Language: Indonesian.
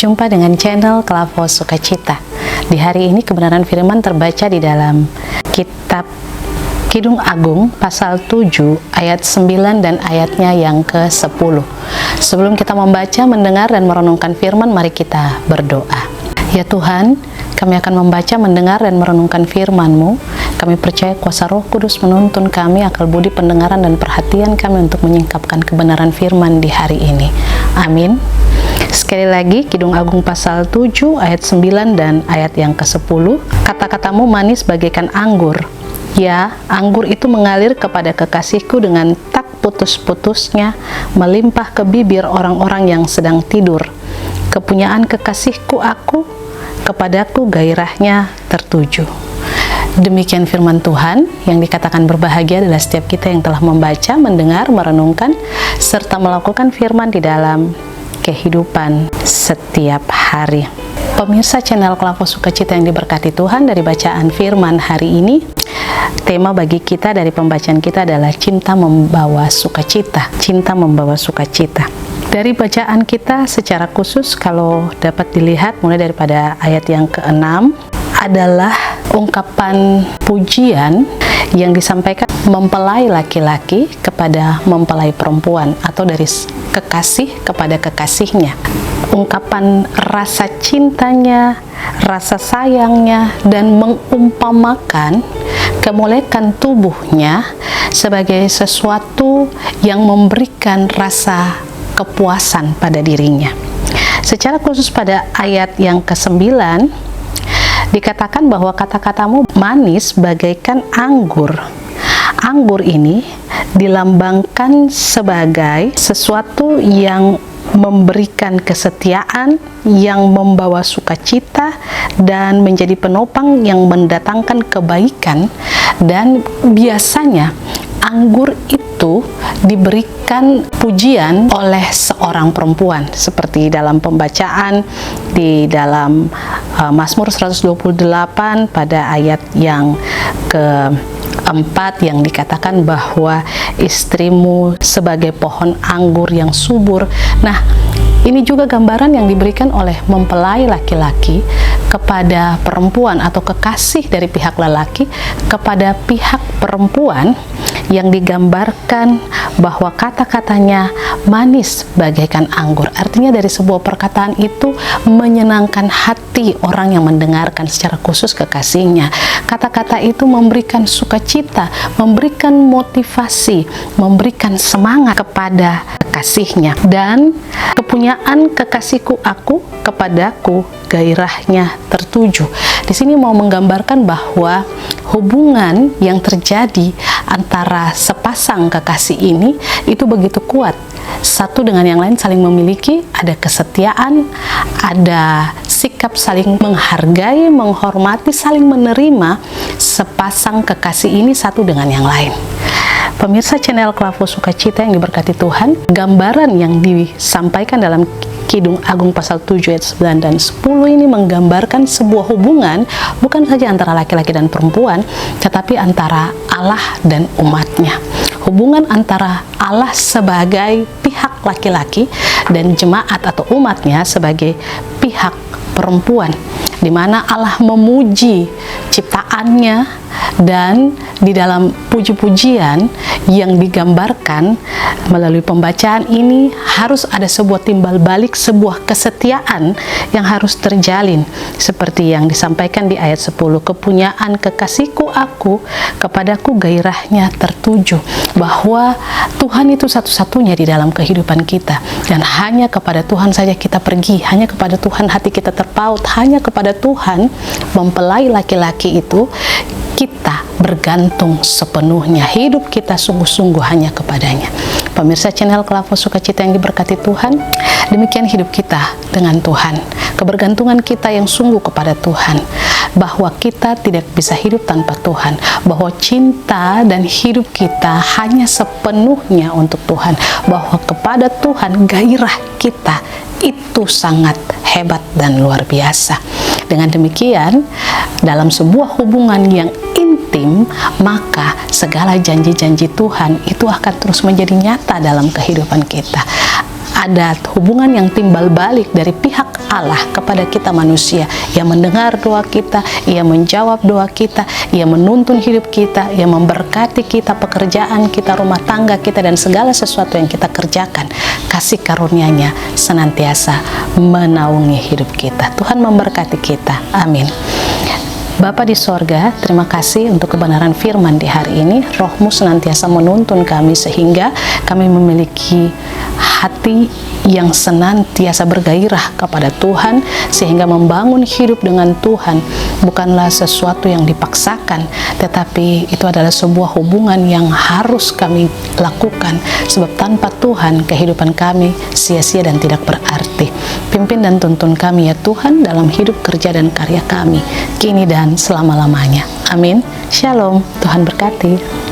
Berjumpa dengan channel Klavo Sukacita. Di hari ini kebenaran firman terbaca di dalam kitab Kidung Agung pasal 7 ayat 9 dan ayatnya yang ke-10. Sebelum kita membaca, mendengar, dan merenungkan firman, mari kita berdoa. Ya Tuhan, kami akan membaca, mendengar, dan merenungkan firman-Mu. Kami percaya kuasa Roh Kudus menuntun kami, akal budi pendengaran dan perhatian kami untuk menyingkapkan kebenaran firman di hari ini. Amin. Sekali lagi, Kidung Agung pasal 7 ayat 9 dan ayat yang ke-10. Kata-katamu manis bagaikan anggur. Ya, anggur itu mengalir kepada kekasihku dengan tak putus-putusnya, melimpah ke bibir orang-orang yang sedang tidur. Kepunyaan kekasihku aku, kepadaku gairahnya tertuju. Demikian firman Tuhan. Yang dikatakan berbahagia adalah setiap kita yang telah membaca, mendengar, merenungkan, serta melakukan firman di dalam kehidupan setiap hari. Pemirsa channel Klavo Sukacita yang diberkati Tuhan, dari bacaan firman hari ini, tema bagi kita dari pembacaan kita adalah cinta membawa sukacita. Cinta membawa sukacita. Dari bacaan kita secara khusus, kalau dapat dilihat mulai daripada ayat yang ke-6, adalah ungkapan pujian yang disampaikan mempelai laki-laki kepada mempelai perempuan, atau dari kekasih kepada kekasihnya. Ungkapan rasa cintanya, rasa sayangnya, dan mengumpamakan kemolekan tubuhnya sebagai sesuatu yang memberikan rasa kepuasan pada dirinya. Secara khusus pada ayat yang ke-9 dikatakan bahwa kata-katamu manis bagaikan anggur. Anggur ini dilambangkan sebagai sesuatu yang memberikan kesetiaan, yang membawa sukacita, dan menjadi penopang yang mendatangkan kebaikan. Dan biasanya anggur itu diberikan pujian oleh seorang perempuan, seperti dalam pembacaan di dalam Mazmur 128 pada ayat yang ke-4 yang dikatakan bahwa istrimu sebagai pohon anggur yang subur. Nah, ini juga gambaran yang diberikan oleh mempelai laki-laki kepada perempuan, atau kekasih dari pihak lelaki kepada pihak perempuan, yang digambarkan bahwa kata-katanya manis bagaikan anggur. Artinya dari sebuah perkataan itu menyenangkan hati orang yang mendengarkan, secara khusus kekasihnya. Kata-kata itu memberikan sukacita, memberikan motivasi, memberikan semangat kepada kekasihnya. Dan kepunyaan kekasihku aku, kepadaku gairahnya tertuju. Di sini mau menggambarkan bahwa hubungan yang terjadi antara sepasang kekasih ini itu begitu kuat. Satu dengan yang lain saling memiliki, ada kesetiaan, ada sikap saling menghargai, menghormati, saling menerima sepasang kekasih ini satu dengan yang lain. Pemirsa channel Klavo Sukacita yang diberkati Tuhan, gambaran yang disampaikan dalam Kidung Agung pasal 7 ayat 9 dan 10 ini menggambarkan sebuah hubungan bukan saja antara laki-laki dan perempuan, tetapi antara Allah dan umatnya. Hubungan antara Allah sebagai pihak laki-laki dan jemaat atau umatnya sebagai pihak perempuan, di mana Allah memuji ciptaannya, dan di dalam puji-pujian yang digambarkan melalui pembacaan ini harus ada sebuah timbal balik, sebuah kesetiaan yang harus terjalin, seperti yang disampaikan di ayat 10, kepunyaan kekasihku aku, kepadaku gairahnya tertuju. Bahwa Tuhan itu satu-satunya di dalam kehidupan kita, dan hanya kepada Tuhan saja kita pergi, hanya kepada Tuhan hati kita terpaut, hanya kepada Tuhan mempelai laki-laki itu kita bergantung sepenuhnya. Hidup kita sungguh-sungguh hanya kepadanya. Pemirsa channel Klavo Sukacita yang diberkati Tuhan, demikian hidup kita dengan Tuhan. Kebergantungan kita yang sungguh kepada Tuhan, bahwa kita tidak bisa hidup tanpa Tuhan, bahwa cinta dan hidup kita hanya sepenuhnya untuk Tuhan, bahwa kepada Tuhan gairah kita itu sangat hebat dan luar biasa. Dengan demikian, dalam sebuah hubungan yang intim, maka segala janji-janji Tuhan itu akan terus menjadi nyata dalam kehidupan kita. ada hubungan yang timbal balik dari pihak Allah kepada kita manusia. Ia mendengar doa kita, Ia menjawab doa kita, Ia menuntun hidup kita, Ia memberkati kita, pekerjaan kita, rumah tangga kita, dan segala sesuatu yang kita kerjakan. Kasih karunia-Nya senantiasa menaungi hidup kita. Tuhan memberkati kita. Amin. Bapa di sorga, terima kasih untuk kebenaran firman di hari ini. Roh-Mu senantiasa menuntun kami sehingga kami memiliki hati yang senantiasa bergairah kepada Tuhan, sehingga membangun hidup dengan Tuhan bukanlah sesuatu yang dipaksakan, tetapi itu adalah sebuah hubungan yang harus kami lakukan, sebab tanpa Tuhan kehidupan kami sia-sia dan tidak berarti. Pimpin dan tuntun kami ya Tuhan dalam hidup, kerja, dan karya kami kini dan selama-lamanya. Amin. Shalom. Tuhan berkati.